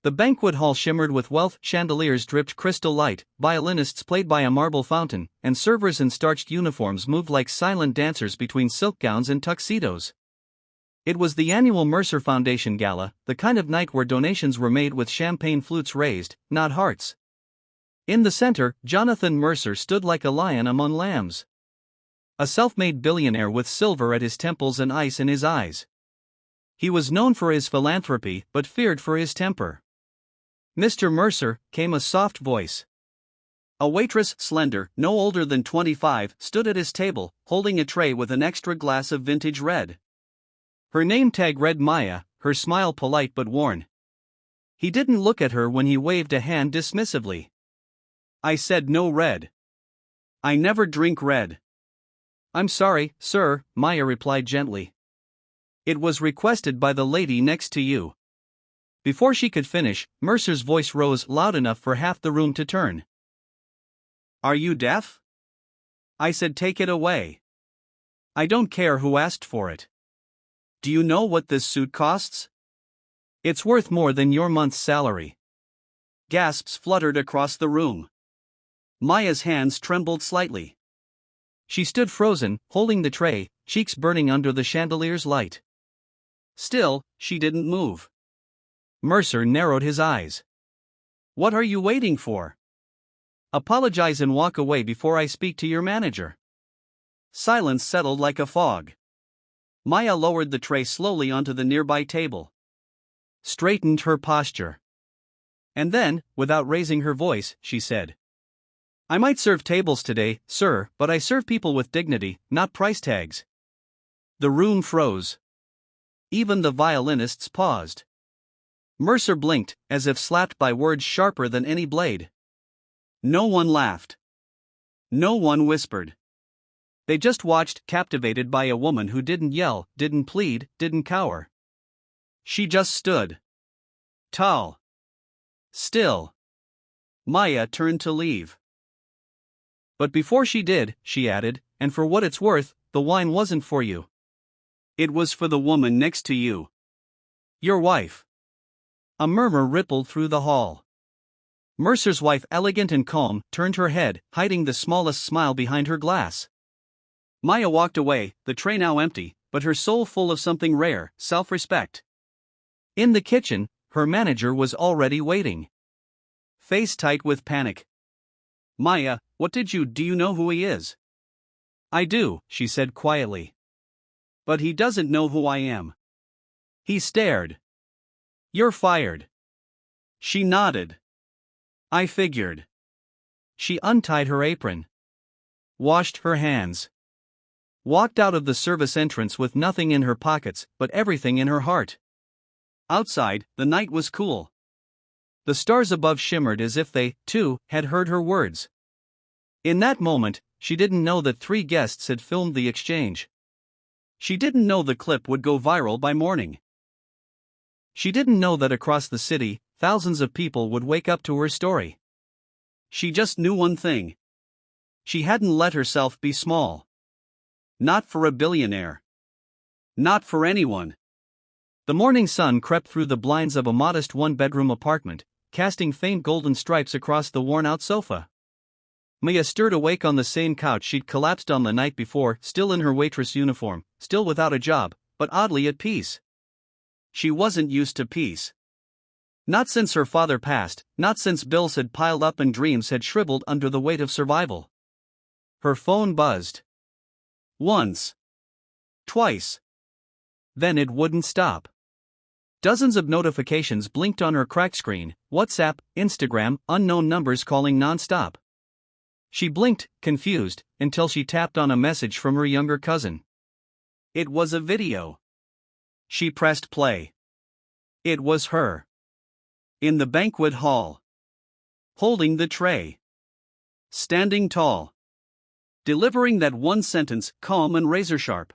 The banquet hall shimmered with wealth, chandeliers dripped crystal light, violinists played by a marble fountain, and servers in starched uniforms moved like silent dancers between silk gowns and tuxedos. It was the annual Mercer Foundation Gala, the kind of night where donations were made with champagne flutes raised, not hearts. In the center, Jonathan Mercer stood like a lion among lambs. A self-made billionaire with silver at his temples and ice in his eyes. He was known for his philanthropy but feared for his temper. "Mr. Mercer," came a soft voice. A waitress, slender, no older than 25, stood at his table, holding a tray with an extra glass of vintage red. Her name tag read Maya, her smile polite but worn. He didn't look at her when he waved a hand dismissively. "I said no red. I never drink red." "I'm sorry, sir," Maya replied gently. "It was requested by the lady next to you." Before she could finish, Mercer's voice rose loud enough for half the room to turn. "Are you deaf? I said take it away. I don't care who asked for it. Do you know what this suit costs? It's worth more than your month's salary." Gasps fluttered across the room. Maya's hands trembled slightly. She stood frozen, holding the tray, cheeks burning under the chandelier's light. Still, she didn't move. Mercer narrowed his eyes. "What are you waiting for? Apologize and walk away before I speak to your manager." Silence settled like a fog. Maya lowered the tray slowly onto the nearby table. Straightened her posture. And then, without raising her voice, she said, "I might serve tables today, sir, but I serve people with dignity, not price tags." The room froze. Even the violinists paused. Mercer blinked, as if slapped by words sharper than any blade. No one laughed. No one whispered. They just watched, captivated by a woman who didn't yell, didn't plead, didn't cower. She just stood. Tall. Still. Maya turned to leave. "But before she did," she added, "and for what it's worth, the wine wasn't for you. It was for the woman next to you. Your wife." A murmur rippled through the hall. Mercer's wife, elegant and calm, turned her head, hiding the smallest smile behind her glass. Maya walked away, the tray now empty, but her soul full of something rare, self-respect. In the kitchen, her manager was already waiting. Face tight with panic. "Maya, what do you know who he is?" "I do," she said quietly. "But he doesn't know who I am." He stared. "You're fired." She nodded. "I figured." She untied her apron. Washed her hands. Walked out of the service entrance with nothing in her pockets, but everything in her heart. Outside, the night was cool. The stars above shimmered as if they, too, had heard her words. In that moment, she didn't know that 3 guests had filmed the exchange. She didn't know the clip would go viral by morning. She didn't know that across the city, thousands of people would wake up to her story. She just knew one thing. She hadn't let herself be small. Not for a billionaire. Not for anyone. The morning sun crept through the blinds of a modest 1-bedroom apartment, casting faint golden stripes across the worn-out sofa. Maya stirred awake on the same couch she'd collapsed on the night before, still in her waitress uniform, still without a job, but oddly at peace. She wasn't used to peace. Not since her father passed, not since bills had piled up and dreams had shriveled under the weight of survival. Her phone buzzed. Once. Twice. Then it wouldn't stop. Dozens of notifications blinked on her cracked screen, WhatsApp, Instagram, unknown numbers calling non-stop. She blinked, confused, until she tapped on a message from her younger cousin. It was a video. She pressed play. It was her. In the banquet hall. Holding the tray. Standing tall. Delivering that one sentence, calm and razor-sharp.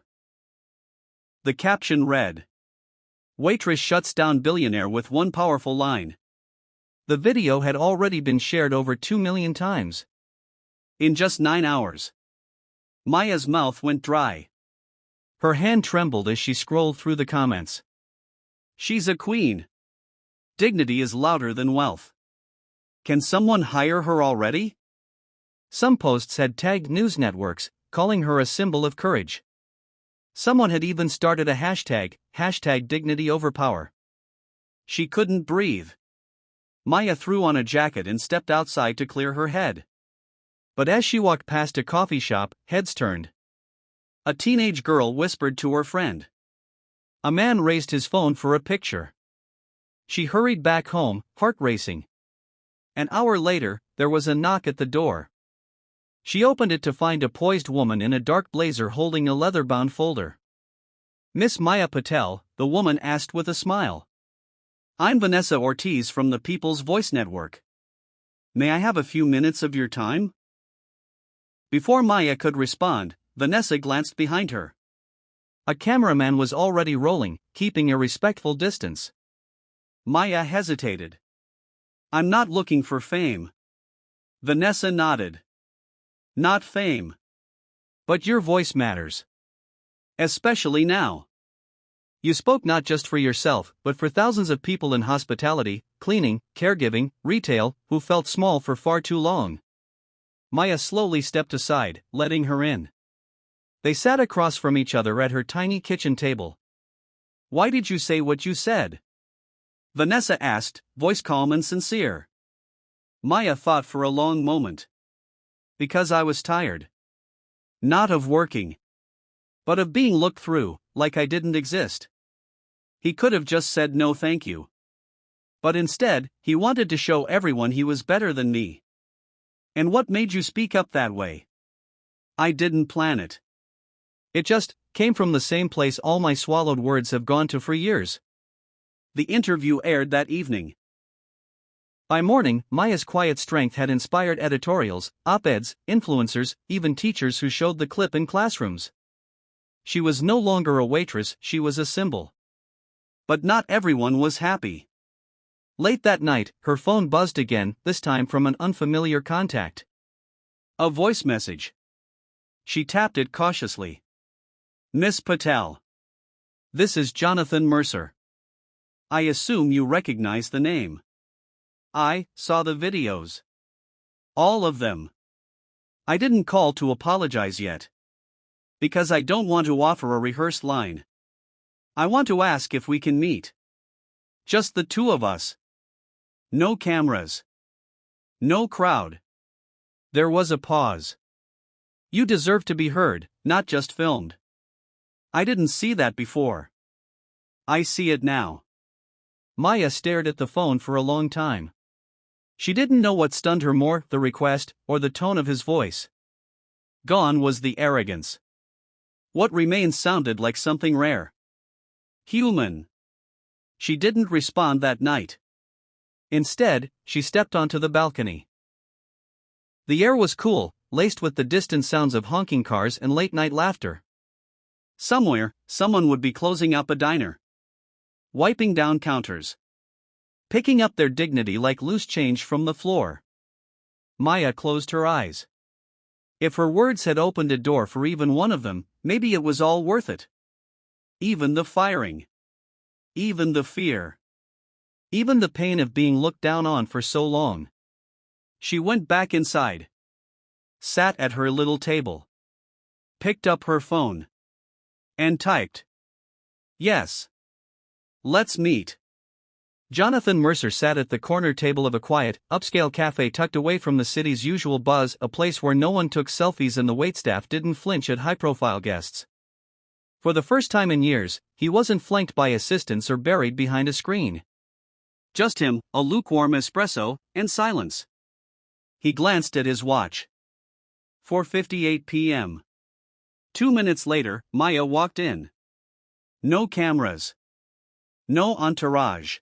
The caption read, "Waitress shuts down billionaire with one powerful line." The video had already been shared over 2 million times. In just 9 hours. Maya's mouth went dry. Her hand trembled as she scrolled through the comments. "She's a queen. Dignity is louder than wealth. Can someone hire her already? Some posts had tagged news networks, calling her a symbol of courage. Someone had even started a hashtag dignity over power. She couldn't breathe. Maya threw on a jacket and stepped outside to clear her head. But as she walked past a coffee shop, heads turned. A teenage girl whispered to her friend. A man raised his phone for a picture. She hurried back home, heart racing. An hour later, there was a knock at the door. She opened it to find a poised woman in a dark blazer holding a leather-bound folder. "Miss Maya Patel," the woman asked with a smile. "I'm Vanessa Ortiz from the People's Voice Network. May I have a few minutes of your time?" Before Maya could respond, Vanessa glanced behind her. A cameraman was already rolling, keeping a respectful distance. Maya hesitated. "I'm not looking for fame." Vanessa nodded. "Not fame. But your voice matters. Especially now. You spoke not just for yourself, but for thousands of people in hospitality, cleaning, caregiving, retail, who felt small for far too long." Maya slowly stepped aside, letting her in. They sat across from each other at her tiny kitchen table. "Why did you say what you said?" Vanessa asked, voice calm and sincere. Maya thought for a long moment. "Because I was tired. Not of working, but of being looked through, like I didn't exist." He could have just said no thank you. But instead, he wanted to show everyone he was better than me. "And what made you speak up that way?" "I didn't plan it. It just came from the same place all my swallowed words have gone to for years." The interview aired that evening. By morning, Maya's quiet strength had inspired editorials, op-eds, influencers, even teachers who showed the clip in classrooms. She was no longer a waitress, she was a symbol. But not everyone was happy. Late that night, her phone buzzed again, this time from an unfamiliar contact. A voice message. She tapped it cautiously. "Miss Patel. This is Jonathan Mercer. I assume you recognize the name." "I saw the videos. All of them. I didn't call to apologize yet. Because I don't want to offer a rehearsed line. I want to ask if we can meet. Just the two of us. No cameras. No crowd." There was a pause. "You deserve to be heard, not just filmed." "I didn't see that before. I see it now." Maya stared at the phone for a long time. She didn't know what stunned her more, the request, or the tone of his voice. Gone was the arrogance. What remained sounded like something rare. Human. She didn't respond that night. Instead, she stepped onto the balcony. The air was cool, laced with the distant sounds of honking cars and late-night laughter. Somewhere, someone would be closing up a diner. Wiping down counters. Picking up their dignity like loose change from the floor. Maya closed her eyes. If her words had opened a door for even one of them, maybe it was all worth it. Even the firing. Even the fear. Even the pain of being looked down on for so long. She went back inside. Sat at her little table. Picked up her phone. And typed. "Yes. Let's meet." Jonathan Mercer sat at the corner table of a quiet, upscale cafe tucked away from the city's usual buzz, a place where no one took selfies and the waitstaff didn't flinch at high-profile guests. For the first time in years, he wasn't flanked by assistants or buried behind a screen. Just him, a lukewarm espresso, and silence. He glanced at his watch. 4:58 p.m. 2 minutes later, Maya walked in. No cameras. No entourage.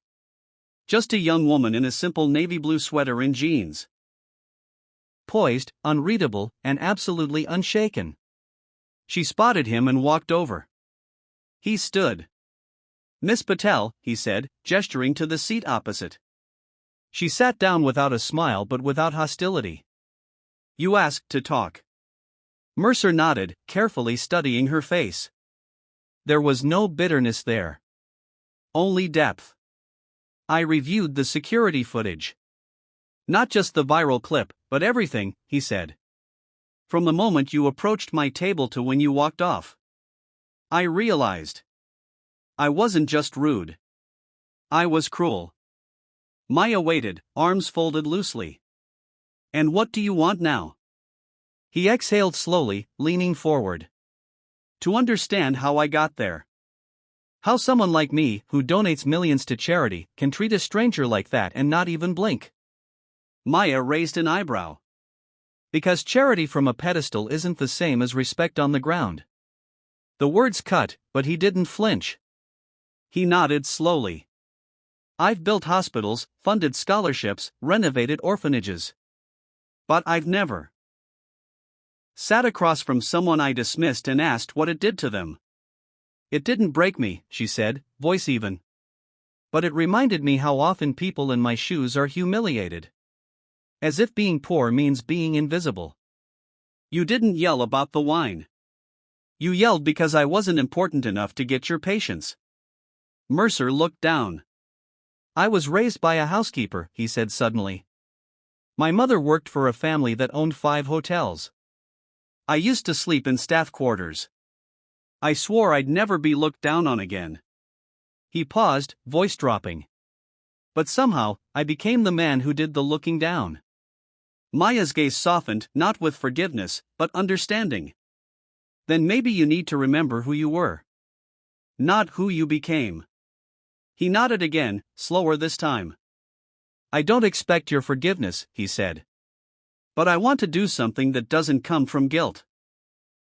Just a young woman in a simple navy blue sweater and jeans. Poised, unreadable, and absolutely unshaken. She spotted him and walked over. He stood. "Miss Patel," he said, gesturing to the seat opposite. She sat down without a smile but without hostility. "You asked to talk." Mercer nodded, carefully studying her face. There was no bitterness there. Only depth. I reviewed the security footage. Not just the viral clip, but everything, he said. From the moment you approached my table to when you walked off. I realized. I wasn't just rude. I was cruel. Maya waited, arms folded loosely. And what do you want now? He exhaled slowly, leaning forward. To understand how I got there. How someone like me, who donates millions to charity, can treat a stranger like that and not even blink. Maya raised an eyebrow. Because charity from a pedestal isn't the same as respect on the ground. The words cut, but he didn't flinch. He nodded slowly. I've built hospitals, funded scholarships, renovated orphanages. But I've never sat across from someone I dismissed and asked what it did to them. It didn't break me, she said, voice even. But it reminded me how often people in my shoes are humiliated. As if being poor means being invisible. You didn't yell about the wine. You yelled because I wasn't important enough to get your patients. Mercer looked down. I was raised by a housekeeper, he said suddenly. My mother worked for a family that owned 5 hotels. I used to sleep in staff quarters. I swore I'd never be looked down on again. He paused, voice dropping. But somehow, I became the man who did the looking down. Maya's gaze softened, not with forgiveness, but understanding. Then maybe you need to remember who you were. Not who you became. He nodded again, slower this time. I don't expect your forgiveness, he said. But I want to do something that doesn't come from guilt.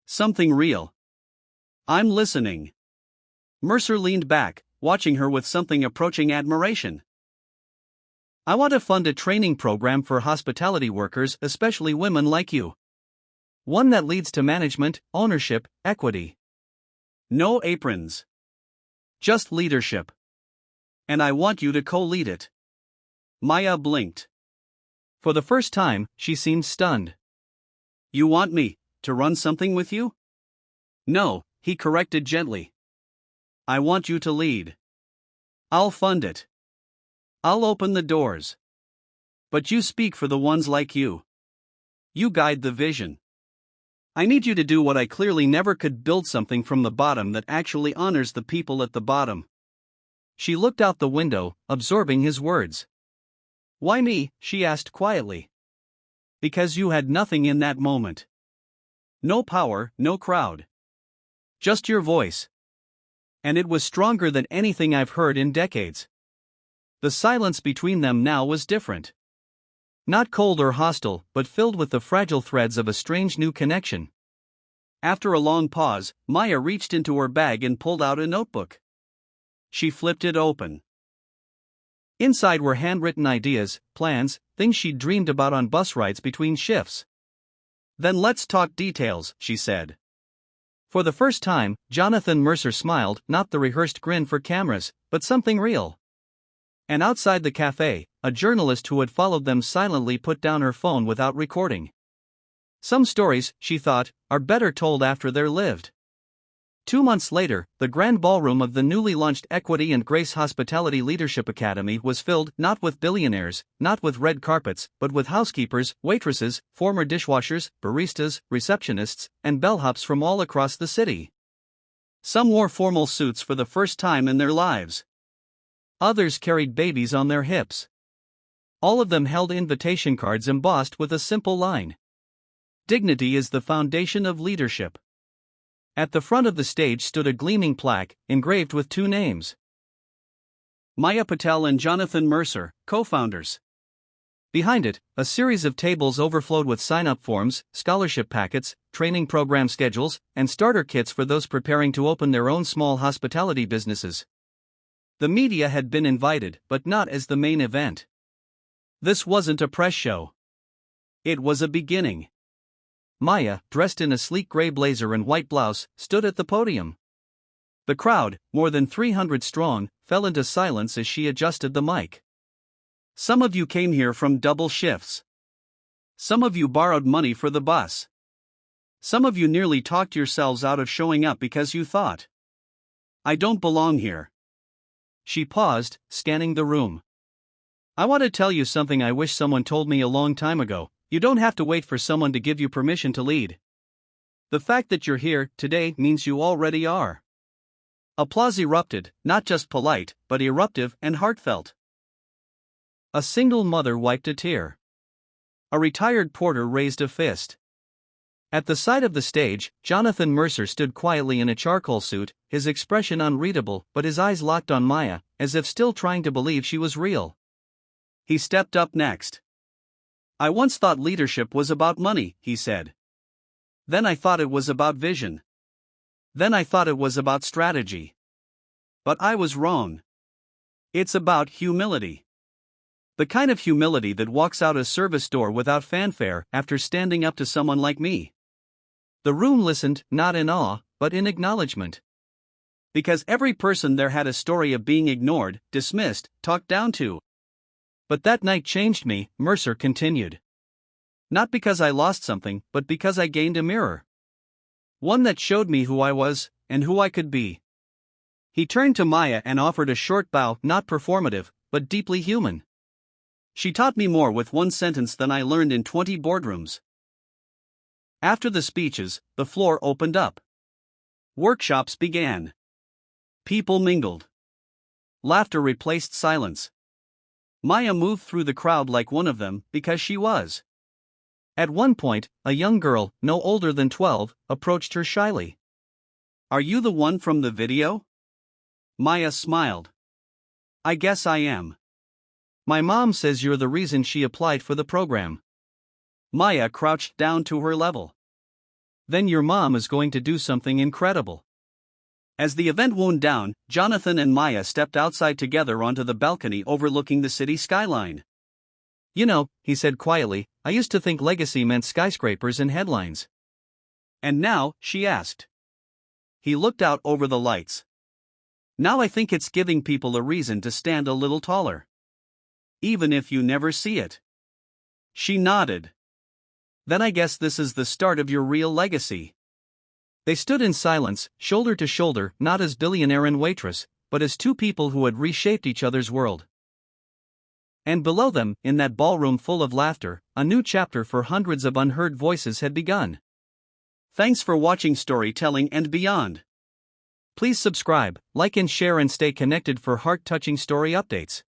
Something real. I'm listening. Mercer leaned back, watching her with something approaching admiration. I want to fund a training program for hospitality workers, especially women like you. One that leads to management, ownership, equity. No aprons. Just leadership. And I want you to co-lead it. Maya blinked. For the first time, she seemed stunned. You want me to run something with you? No, he corrected gently. I want you to lead. I'll fund it. I'll open the doors. But you speak for the ones like you. You guide the vision. I need you to do what I clearly never could: build something from the bottom that actually honors the people at the bottom. She looked out the window, absorbing his words. Why me? She asked quietly. Because you had nothing in that moment. No power, no crowd. Just your voice. And it was stronger than anything I've heard in decades. The silence between them now was different. Not cold or hostile, but filled with the fragile threads of a strange new connection. After a long pause, Maya reached into her bag and pulled out a notebook. She flipped it open. Inside were handwritten ideas, plans, things she'd dreamed about on bus rides between shifts. Then let's talk details, she said. For the first time, Jonathan Mercer smiled, not the rehearsed grin for cameras, but something real. And outside the cafe, a journalist who had followed them silently put down her phone without recording. Some stories, she thought, are better told after they're lived. 2 months later, the grand ballroom of the newly launched Equity and Grace Hospitality Leadership Academy was filled not with billionaires, not with red carpets, but with housekeepers, waitresses, former dishwashers, baristas, receptionists, and bellhops from all across the city. Some wore formal suits for the first time in their lives. Others carried babies on their hips. All of them held invitation cards embossed with a simple line. Dignity is the foundation of leadership. At the front of the stage stood a gleaming plaque, engraved with 2 names. Maya Patel and Jonathan Mercer, co-founders. Behind it, a series of tables overflowed with sign-up forms, scholarship packets, training program schedules, and starter kits for those preparing to open their own small hospitality businesses. The media had been invited, but not as the main event. This wasn't a press show. It was a beginning. Maya, dressed in a sleek gray blazer and white blouse, stood at the podium. The crowd, more than 300 strong, fell into silence as she adjusted the mic. Some of you came here from double shifts. Some of you borrowed money for the bus. Some of you nearly talked yourselves out of showing up because you thought, I don't belong here. She paused, scanning the room. I want to tell you something I wish someone told me a long time ago. You don't have to wait for someone to give you permission to lead. The fact that you're here today means you already are. Applause erupted, not just polite, but eruptive and heartfelt. A single mother wiped a tear. A retired porter raised a fist. At the side of the stage, Jonathan Mercer stood quietly in a charcoal suit, his expression unreadable, but his eyes locked on Maya, as if still trying to believe she was real. He stepped up next. I once thought leadership was about money, he said. Then I thought it was about vision. Then I thought it was about strategy. But I was wrong. It's about humility. The kind of humility that walks out a service door without fanfare after standing up to someone like me. The room listened, not in awe, but in acknowledgement. Because every person there had a story of being ignored, dismissed, talked down to. But that night changed me, Mercer continued. Not because I lost something, but because I gained a mirror. One that showed me who I was, and who I could be. He turned to Maya and offered a short bow, not performative, but deeply human. She taught me more with one sentence than I learned in 20 boardrooms. After the speeches, the floor opened up. Workshops began. People mingled. Laughter replaced silence. Maya moved through the crowd like one of them, because she was. At one point, a young girl, no older than 12, approached her shyly. Are you the one from the video? Maya smiled. I guess I am. My mom says you're the reason she applied for the program. Maya crouched down to her level. Then your mom is going to do something incredible. As the event wound down, Jonathan and Maya stepped outside together onto the balcony overlooking the city skyline. You know, he said quietly, I used to think legacy meant skyscrapers and headlines. And now, she asked. He looked out over the lights. Now I think it's giving people a reason to stand a little taller. Even if you never see it. She nodded. Then I guess this is the start of your real legacy. They stood in silence, shoulder to shoulder, not as Billionaire and Waitress, but as two people who had reshaped each other's world. And below them, in that ballroom full of laughter, a new chapter for hundreds of unheard voices had begun. Thanks for watching Storytelling and Beyond. Please subscribe, like and share and stay connected for heart-touching story updates.